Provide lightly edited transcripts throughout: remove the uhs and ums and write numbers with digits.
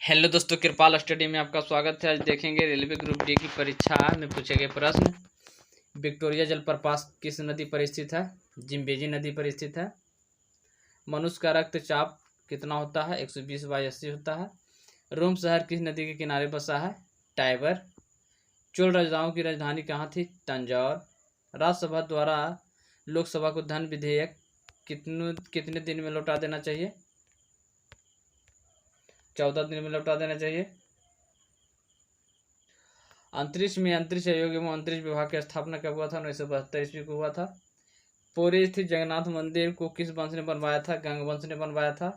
Hello दोस्तों, कृपाल study में आपका स्वागत है। आज देखेंगे रेलवे ग्रुप डी की परीक्षा में पूछे गए प्रश्न। विक्टोरिया जलप्रपात किस नदी पर स्थित है? जिम्बेजी नदी पर स्थित है। मनुष्य का रक्तचाप कितना होता है? 120/80 होता है। रोम शहर किस नदी के किनारे बसा है? टाइबर। चोल राजाओं की राजधानी कहाँ थी? तंजौर। राज्यसभा द्वारा लोकसभा को धन विधेयक कितने दिन में लौटा देना चाहिए? 14 दिन में लौटा देना चाहिए। अंतरिक्ष में अंतरिक्ष सहयोग एवं अंतरिक्ष विभाग की स्थापना कब हुआ था? 1972 ईस्वी को हुआ था। पुरी स्थित जगन्नाथ मंदिर को किस वंश ने बनवाया था? गंग वंश ने बनवाया था।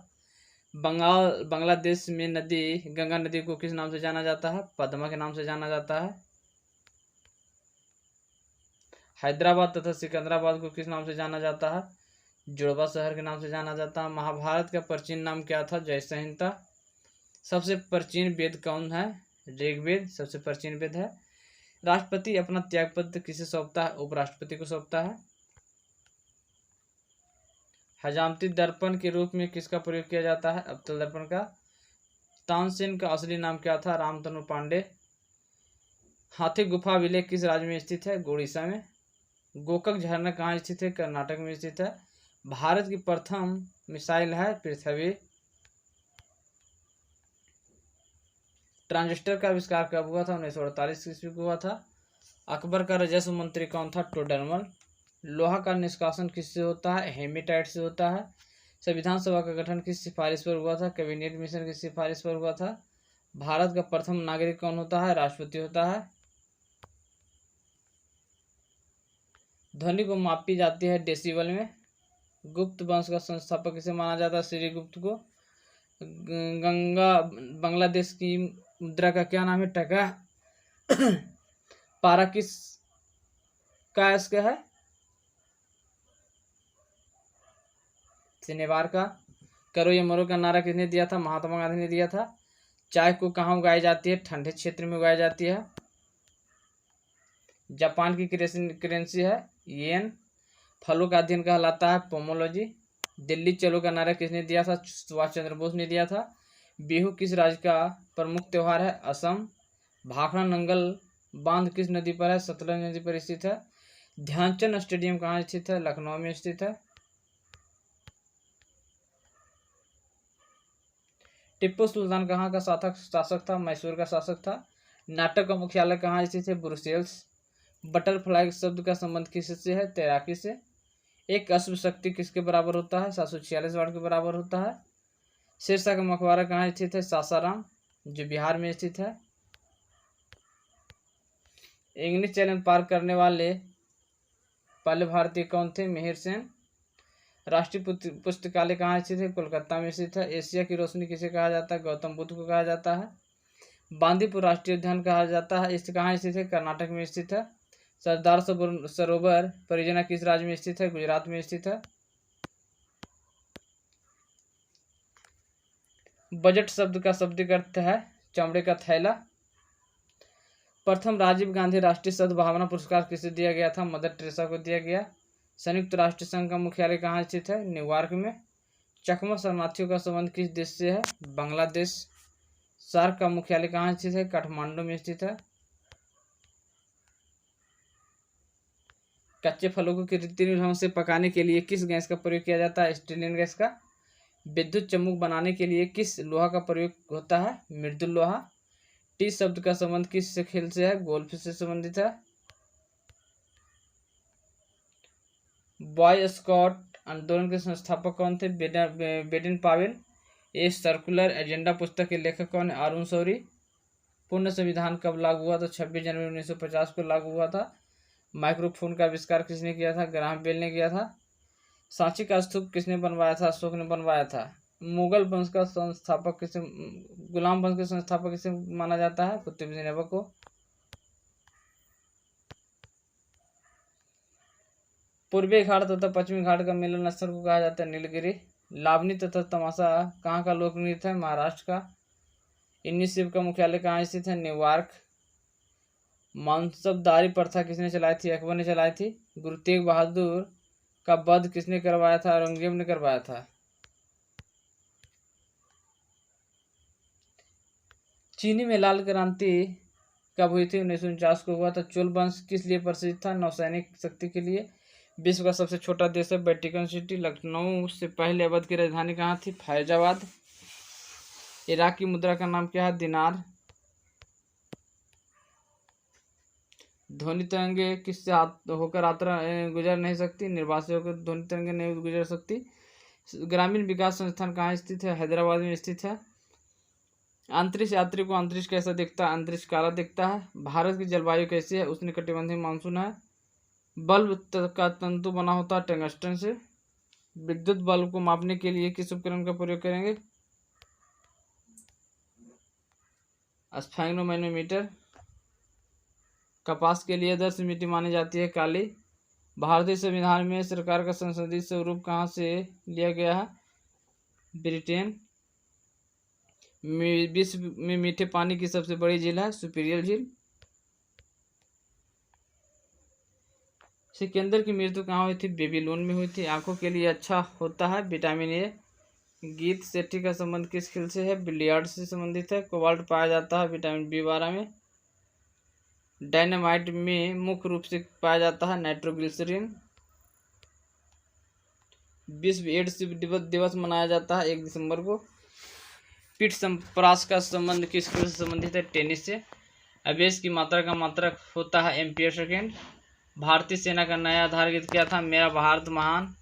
बांग्लादेश में नदी गंगा नदी को किस नाम से जाना जाता है? पद्मा के नाम से जाना जाता है। हैदराबाद तथा सिकंदराबाद को किस नाम से जाना जाता है? जुड़वा शहर के नाम से जाना जाता है। महाभारत का प्राचीन नाम क्या था? जय संहिता। सबसे प्राचीन वेद कौन है? ऋग्वेद सबसे प्राचीन वेद है। राष्ट्रपति अपना त्यागपत्र किसे सौंपता है? उपराष्ट्रपति को सौंपता है। हजामती दर्पण के रूप में किसका प्रयोग किया जाता है? अवतल दर्पण का। तानसेन का असली नाम क्या था? रामतनु पांडे। हाथी गुफा विलेय किस राज्य में स्थित है? उड़ीसा में। गोकक झरना कहाँ स्थित है? कर्नाटक में स्थित है। भारत की प्रथम मिसाइल है पृथ्वी। ट्रांजिस्टर का आविष्कार कब हुआ था? 1948 ईस्वी को हुआ था। अकबर का राजस्व मंत्री कौन था? टोडरमल। लोहा का निष्कासन किससे होता है? हेमेटाइट से होता है। संविधान सभा का गठन किस सिफारिश पर हुआ था? कैबिनेट मिशन की सिफारिश पर हुआ था। भारत का प्रथम नागरिक कौन होता है? राष्ट्रपति होता है। ध्वनि को मापी जाती है डेसिबल में। गुप्त वंश का संस्थापक किसे माना जाता है? श्रीगुप्त को। बांग्लादेश की मुद्रा का क्या नाम है? टका। पारा किस का इसका है? शनिवार का। करो या मरो का नारा किसने दिया था? महात्मा गांधी ने दिया था। चाय को कहाँ उगाई जाती है? ठंडे क्षेत्र में उगाई जाती है। जापान की करेंसी है येन। फलों का अध्ययन कहलाता है पोमोलॉजी। दिल्ली चलो का नारा किसने दिया था? सुभाष चंद्र बोस ने दिया था। बिहू किस राज्य का प्रमुख त्योहार है? असम। भाखड़ा नंगल बांध किस नदी पर है? सतलज नदी पर स्थित है। ध्यानचंद स्टेडियम कहाँ स्थित है? लखनऊ में स्थित है। टिप्पू सुल्तान कहाँ का शासक था? मैसूर का शासक था। नाटक का मुख्यालय कहाँ स्थित है? ब्रुसेल्स। बटरफ्लाई शब्द का संबंध किससे है? तैराकी से। एक अश्व शक्ति किसके बराबर होता है? 746 वाट के बराबर होता है। शेरशाह का मकबरा कहाँ स्थित है? सासाराम, जो बिहार में स्थित है। इंग्लिश चैनल पार करने वाले पहले भारतीय कौन थे? मिहिर सेन। राष्ट्रीय पुस्तकालय कहाँ स्थित है? कोलकाता में स्थित है। एशिया की रोशनी किसे कहा जाता है? गौतम बुद्ध को कहा जाता है। बांदीपुर राष्ट्रीय उद्यान कहा जाता है, इस कहाँ स्थित है? कर्नाटक में स्थित है। सरदार सरोवर परियोजना किस राज्य में स्थित है? गुजरात में स्थित है। बजट शब्द का शाब्दिक अर्थ है चमड़े का थैला। प्रथम राजीव गांधी राष्ट्रीय सद्भावना पुरस्कार किसे दिया गया था? मदर टेरेसा को दिया गया। संयुक्त राष्ट्र संघ का मुख्यालय कहाँ स्थित है? न्यूयॉर्क में। चकमा शरणार्थियों का संबंध किस देश से है? बांग्लादेश। सार्क का मुख्यालय कहाँ स्थित है? काठमांडू में स्थित है। कच्चे फलों को कृत्रिम ढंग से पकाने के लिए किस गैस का प्रयोग किया जाता है? स्टीलिन गैस का। विद्युत चम्मुक बनाने के लिए किस लोहा का प्रयोग होता है? मृदुल लोहा। टी शब्द का संबंध किस खेल से है? गोल्फ से संबंधित है। बॉय स्काउट आंदोलन के संस्थापक कौन थे? Baden Powell. A circular agenda पुस्तक के लेखक कौन है? अरुण शौरी। पूर्ण संविधान कब लागू हुआ था? 26 जनवरी 1950 को लागू हुआ था। माइक्रोफोन का आविष्कार किसने किया था? ग्राहम बेल ने किया था। सांची का स्तूप किसने बनवाया था? अशोक ने बनवाया था। मुगल वंश का संस्थापक किसे गुलाम वंश के संस्थापक किसे माना जाता है? कुतुबुद्दीन ऐबक को। पूर्वी घाट तथा पश्चिमी घाट का मिलन स्थल को कहा जाता है नीलगिरी। लावनी तथा तमाशा कहाँ का लोक नृत्य है? महाराष्ट्र का। इन्नी शिव का मुख्यालय कहाँ स्थित है? न्यूयॉर्क। मानसबदारी प्रथा किसने चलाई थी? अकबर ने चलाई थी। गुरु तेग बहादुर का वध किसने करवाया था? औरंगजेब ने करवाया था। चीनी में लाल क्रांति कब हुई थी? 1949 को हुआ था। चोल वंश किस लिए प्रसिद्ध था? नौसैनिक शक्ति के लिए। विश्व का सबसे छोटा देश है वेटिकन सिटी। लखनऊ से पहले अवध की राजधानी कहाँ थी? फैजाबाद। इराक की मुद्रा का नाम क्या है? दिनार। ध्वनि तरंगे किससे होकर यात्रा गुजर नहीं सकती? निर्वासित होकर ध्वनि तरंगे नहीं गुजर सकती। ग्रामीण विकास संस्थान कहाँ स्थित है? हैदराबाद में स्थित है। अंतरिक्ष यात्री को अंतरिक्ष कैसा दिखता है? अंतरिक्ष काला दिखता है। भारत की जलवायु कैसी है? उष्णकटिबंधीय मानसून है। बल्ब का तंतु बना होता है टंगस्टन से। विद्युत बल्ब को मापने के लिए किस उपकरण का प्रयोग करेंगे? स्फैग्नोमैनोमीटर। कपास के लिए आदर्श मिट्टी मानी जाती है काली। भारतीय संविधान में सरकार का संसदीय स्वरूप कहाँ से लिया गया है? ब्रिटेन। विश्व में मीठे पानी की सबसे बड़ी झील है सुपीरियर झील। सिकंदर की मृत्यु कहाँ हुई थी? बेबीलोन में हुई थी। आंखों के लिए अच्छा होता है विटामिन ए। गीत सेठी का संबंध किस खेल से है? बिलियर्ड से संबंधित है। कोबाल्ट पाया जाता है विटामिन बी12 में। डायनामाइट में मुख्य रूप से पाया जाता है नाइट्रोग्लिसरीन। विश्व एड्स दिवस मनाया जाता है 1 दिसंबर को। पीठ संप्रास का संबंध किस खेल से संबंधित है? टेनिस से। आवेश की मात्रा का मात्रक होता है एम्पियर सेकेंड। भारतीय सेना का नया आधार गीत क्या था? मेरा भारत महान।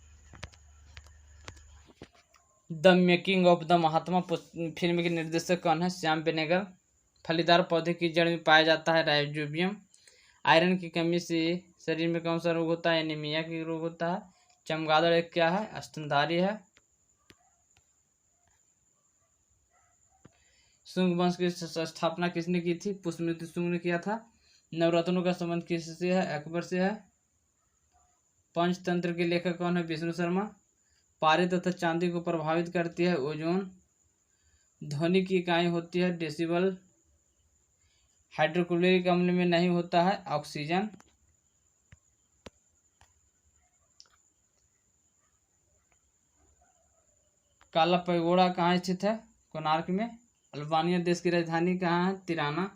The making of the Mahatma film के निर्देशक कौन है? श्याम बेनेगल। फलीदार पौधे की जड़ में पाया जाता है राइजोबियम। आयरन की कमी से शरीर में कौन सा रोग होता है? एनीमिया की रोग होता है। चमगादड़ एक क्या है? स्तनधारी है। शुंग वंश की स्थापना किसने की थी? पुष्यमित्र शुंग ने किया था। नवरत्नों का संबंध किससे है? अकबर से है। पंचतंत्र के लेखक कौन है? विष्णु शर्मा। पारे तथा चांदी को प्रभावित करती है ओजोन। ध्वनि की इकाई होती है डेसिबल। हाइड्रोक्लोरिक अम्ल में नहीं होता है ऑक्सीजन। काला पैगोडा कहाँ स्थित है? कोणार्क में। अल्बानिया देश की राजधानी कहाँ है? तिराना।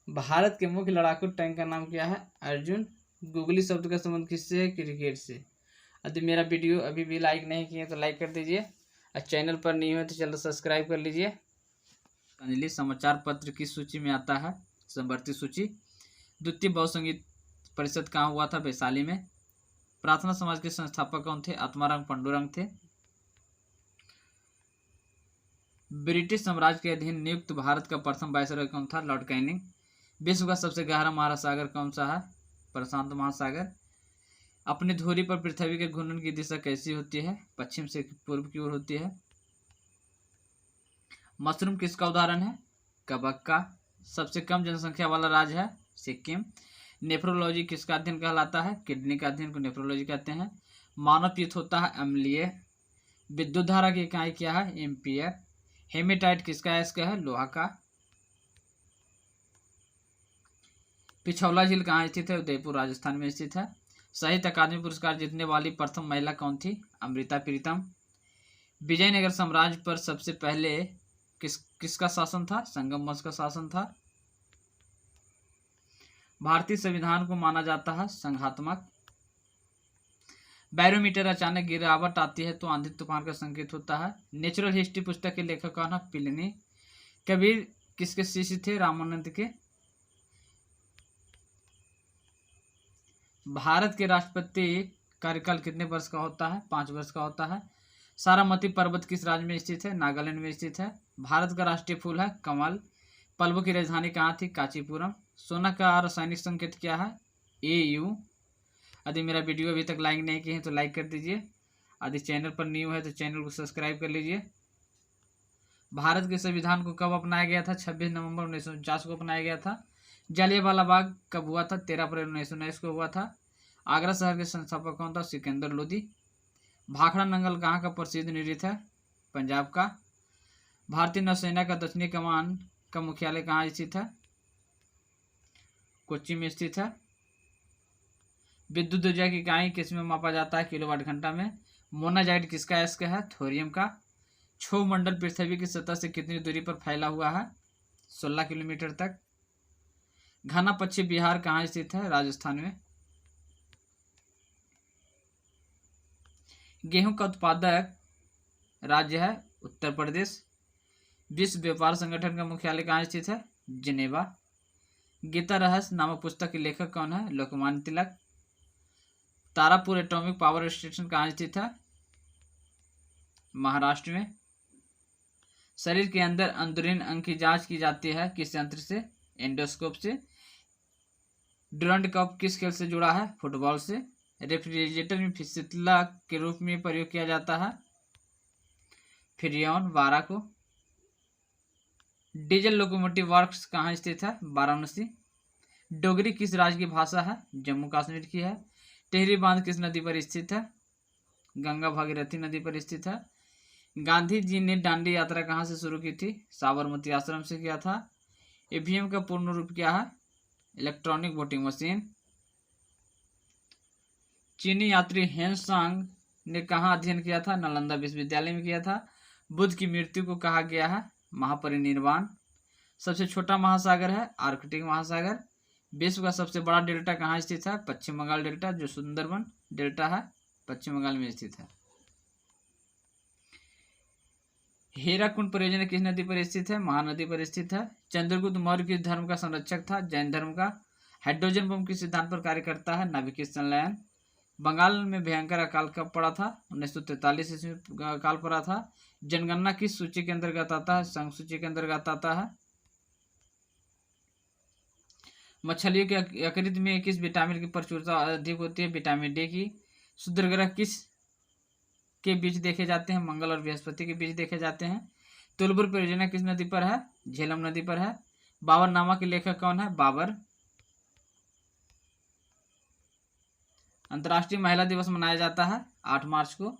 भारत के मुख्य लड़ाकू टैंक का नाम क्या है? अर्जुन। गूगली शब्द का संबंध किससे है? क्रिकेट से। यदि मेरा वीडियो अभी भी लाइक नहीं किए तो लाइक कर दीजिए और चैनल पर नहीं हो तो चैनल सब्सक्राइब कर लीजिए। पतंजलि समाचार पत्र की सूची में आता है समवर्ती सूची। द्वितीय बहुसंगीत परिषद कहाँ हुआ था? वैशाली में। प्रार्थना समाज के संस्थापक कौन थे? आत्माराम पांडुरंग थे। ब्रिटिश साम्राज्य के अधीन नियुक्त भारत का प्रथम वायसरॉय कौन था? Lord Canning. विश्व का सबसे गहरा महासागर कौन सा है? प्रशांत महासागर। अपनी धुरी पर पृथ्वी के घूर्णन की दिशा कैसी होती है? पश्चिम से पूर्व की ओर होती है। मशरूम किसका उदाहरण है? कबक का। सबसे कम जनसंख्या वाला राज्य है सिक्किम। नेफ्रोलॉजी किसका अध्ययन कहलाता है? किडनी का अध्ययन को नेफ्रोलॉजी कहते हैं। मानव पित्त होता है अम्लीय। विद्युत धारा की इकाई क्या है? एम्पियर। हेमेटाइट किसका अयस्क है? लोहा का। पिछौला झील कहाँ स्थित है? उदयपुर राजस्थान में स्थित है। साहित्य अकादमी पुरस्कार जीतने वाली प्रथम महिला कौन थी? अमृता प्रीतम। विजयनगर साम्राज्य पर सबसे पहले किसका शासन था? संगम वंश का शासन था। भारतीय संविधान को माना जाता है संघात्मक। बैरोमीटर अचानक गिरावट आती है तो आंधी तूफान का संकेत होता है। नेचुरल हिस्ट्री पुस्तक के लेखक कौन है? प्लिनी। कबीर किसके शिष्य थे? रामानंद के। भारत के राष्ट्रपति कार्यकाल कितने वर्ष का होता है? 5 वर्ष का होता है। सारामती पर्वत किस राज्य में स्थित है? नागालैंड में स्थित है। भारत का राष्ट्रीय फूल है कमल। पल्लव की राजधानी कहाँ थी? कांचीपुरम। सोना का रासायनिक संकेत क्या है? AU। यदि मेरा वीडियो अभी तक लाइक नहीं किए हैं तो लाइक कर दीजिए। यदि चैनल पर न्यू है तो चैनल को सब्सक्राइब कर लीजिए। भारत के संविधान को कब अपनाया गया था? 26 नवंबर 1949 को अपनाया गया था। जलियांवाला बाग कब हुआ था? 13 अप्रैल 1919 को हुआ था। आगरा शहर के संस्थापक कौन था? सिकंदर लोदी। भाखड़ा नंगल कहाँ का प्रसिद्ध नृत्य है? पंजाब का। भारतीय नौसेना का दक्षिणी कमान का मुख्यालय कहाँ स्थित है? कोच्चि में स्थित है। विद्युत ऊर्जा की इकाई किस में मापा जाता है? किलोवाट घंटा में। मोनाजाइट किसका अयस्क है? थोरियम का। क्षोभ मंडल पृथ्वी की सतह से कितनी दूरी पर फैला हुआ है? 16 किलोमीटर तक। घना पश्चिम बिहार कहाँ स्थित है? राजस्थान में। गेहूं का उत्पादक राज्य है उत्तर प्रदेश। विश्व व्यापार संगठन का मुख्यालय कहाँ स्थित है? जिनेवा। गीता रहस्य नामक पुस्तक के लेखक कौन है? Lokmanya Tilak. Tarapur atomic power station कहाँ स्थित है? महाराष्ट्र में। शरीर के अंदर अंदरूनी अंग की जांच की जाती है किस यंत्र से? एंडोस्कोप से। ड्यूरंट कप किस खेल से जुड़ा है? फुटबॉल से। रेफ्रिजरेटर में शीतला के रूप में प्रयोग किया जाता है फ्रीऑन 12 को। डीजल लोकोमोटिव वर्क्स कहाँ स्थित है? वाराणसी। डोगरी किस राज्य की भाषा है? जम्मू कश्मीर की है। टिहरी बांध किस नदी पर स्थित है? गंगा भागीरथी नदी पर स्थित है। गांधी जी ने दांडी यात्रा कहाँ से शुरू की थी? साबरमती आश्रम से किया था। ईवीएम का पूर्ण रूप क्या है? Electronic voting machine. चीनी यात्री हेनसांग ने कहाँ अध्ययन किया था? नालंदा विश्वविद्यालय में किया था। बुद्ध की मृत्यु को कहा गया है महापरिनिर्वाण। सबसे छोटा महासागर है आर्कटिक महासागर। विश्व का सबसे बड़ा डेल्टा कहाँ स्थित है? पश्चिम बंगाल डेल्टा, जो सुंदरबन डेल्टा है पश्चिम बंगाल में स्थित है। हीराकुंड परियोजना किस नदी पर स्थित है? महानदी पर स्थित है। चंद्रगुप्त मौर्य किस धर्म का संरक्षक था? जैन धर्म का। हाइड्रोजन बम किस सिद्धांत पर कार्य करता है? नाभिकीय संलयन। बंगाल में भयंकर अकाल कब पड़ा था? 1943 ईस्वी में अकाल पड़ा था। जनगणना किस सूची के अंतर्गत आता है? संघ सूची के अंतर्गत आता है। मछलियों के यकृत में किस विटामिन की प्रचुरता अधिक होती है? विटामिन डी की। क्षुद्र ग्रह किस के बीच देखे जाते हैं? मंगल और बृहस्पति के बीच देखे जाते हैं। तुलबुर परियोजना किस नदी पर है? झेलम नदी पर है। बाबरनामा के लेखक कौन है? बाबर। अंतर्राष्ट्रीय महिला दिवस मनाया जाता है 8 मार्च को।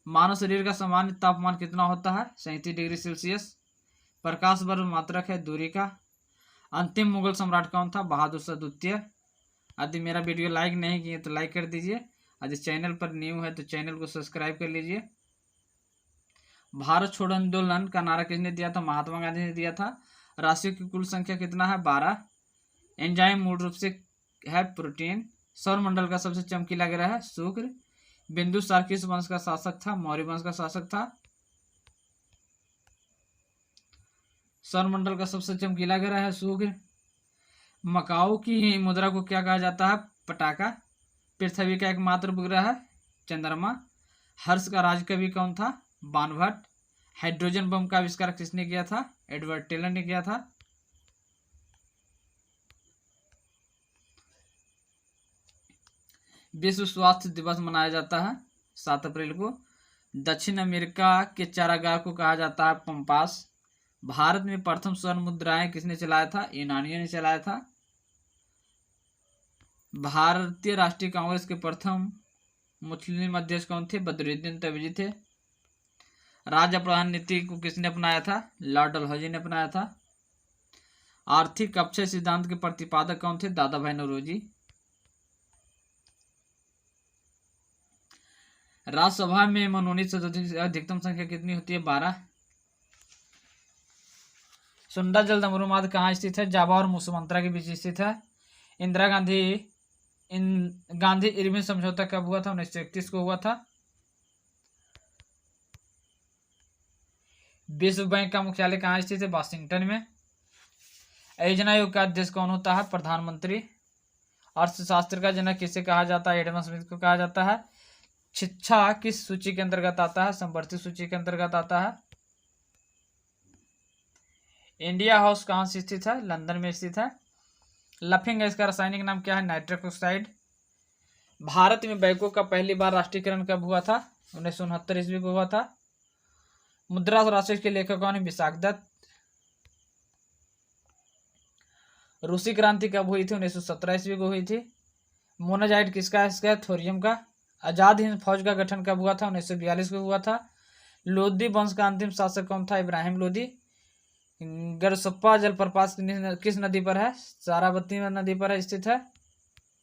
मानव शरीर का सामान्य तापमान कितना होता है? 37 डिग्री सेल्सियस। प्रकाश वर्ग मात्रक है दूरी का। अंतिम मुगल सम्राट कौन था? बहादुर शाह द्वितीय। यदि मेरा वीडियो लाइक नहीं किए तो लाइक कर दीजिए। यदि चैनल पर न्यू है तो चैनल को सब्सक्राइब कर लीजिए। भारत छोड़ो आंदोलन का नारा किसने दिया था? महात्मा गांधी ने दिया था। राशियों की कुल संख्या कितना है? 12। एंजाइम मूल रूप से है प्रोटीन। सौर मंडल का सबसे चमकीला ग्रह है शुक्र। बिंदुसार किस वंश का शासक था? मौर्य वंश का शासक था। सौर मंडल का सबसे चमकीला ग्रह है शुक्र। मकाओ की मुद्रा को क्या कहा जाता है? पटाका। पृथ्वी का एकमात्र उपग्रह है चंद्रमा। हर्ष का राजकवि कौन था? बाणभट्ट। हाइड्रोजन बम का आविष्कार किसने किया था? एडवर्ड टेलर ने किया था। विश्व स्वास्थ्य दिवस मनाया जाता है 7 अप्रैल को। दक्षिण अमेरिका के चारागाह को कहा जाता है पंपास। भारत में प्रथम स्वर्ण मुद्राएं किसने चलाया था? यूनानियों ने चलाया था। भारतीय राष्ट्रीय कांग्रेस के प्रथम मुस्लिम अध्यक्ष कौन थे? बदरुद्दीन तैयबजी थे। राज्य प्रधान नीति को किसने अपनाया था? लॉर्ड डलहौजी ने अपनाया था। आर्थिक अक्षय सिद्धांत के प्रतिपादक कौन थे? दादा भाई नौरोजी। राज्यसभा में मनोनीत सदस्यों की अधिकतम संख्या कितनी होती है? 12। सुंडा जल दमरुमाद कहाँ स्थित है? जावा और मुसमंतरा के बीच स्थित है। इंदिरा गांधी इरविन समझौता कब हुआ था? 1931 को हुआ था। विश्व बैंक का मुख्यालय कहाँ स्थित है? वाशिंगटन में। योजना आयोग का अध्यक्ष कौन होता है? प्रधानमंत्री। अर्थशास्त्र का जनक किसे कहा जाता है? एडम स्मिथ को कहा जाता है। शिक्षा किस सूची के अंतर्गत आता है? संवर्धित सूची के अंतर्गत आता है। इंडिया हाउस कहाँ से स्थित है? लंदन में स्थित है। लफिंग गैस का रासायनिक नाम क्या है? Nitrous oxide. भारत में बैंकों का पहली बार राष्ट्रीयकरण कब हुआ था? 1969 ईस्वी को हुआ था। मुद्रा स्वराज के लेखक कौन है? विशाखदत्त। रूसी क्रांति कब हुई थी? 1917 ईस्वी को हुई थी। मोनाजाइट किसका है? थोरियम का। आजाद हिंद फौज का गठन कब हुआ था? 1942 को हुआ था। लोधी वंश का अंतिम शासक कौन था? इब्राहिम लोधी। गरसप्पा जलप्रपात किस नदी पर है? सारावती नदी पर स्थित है,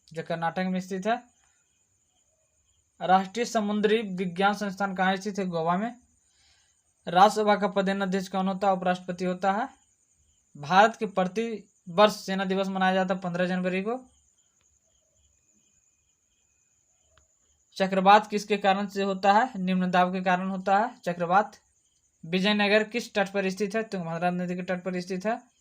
जो कर्नाटक में स्थित है। राष्ट्रीय समुद्री विज्ञान संस्थान कहाँ स्थित है? गोवा में। राज्यसभा का पदेन अध्यक्ष कौन होता है? उपराष्ट्रपति होता है। भारत के प्रति वर्ष सेना दिवस मनाया जाता है 15 जनवरी को। चक्रवात किसके कारण से होता है? निम्न दाब के कारण होता है चक्रवात। विजयनगर किस तट पर स्थित है? तुंगभद्रा नदी के तट पर स्थित है।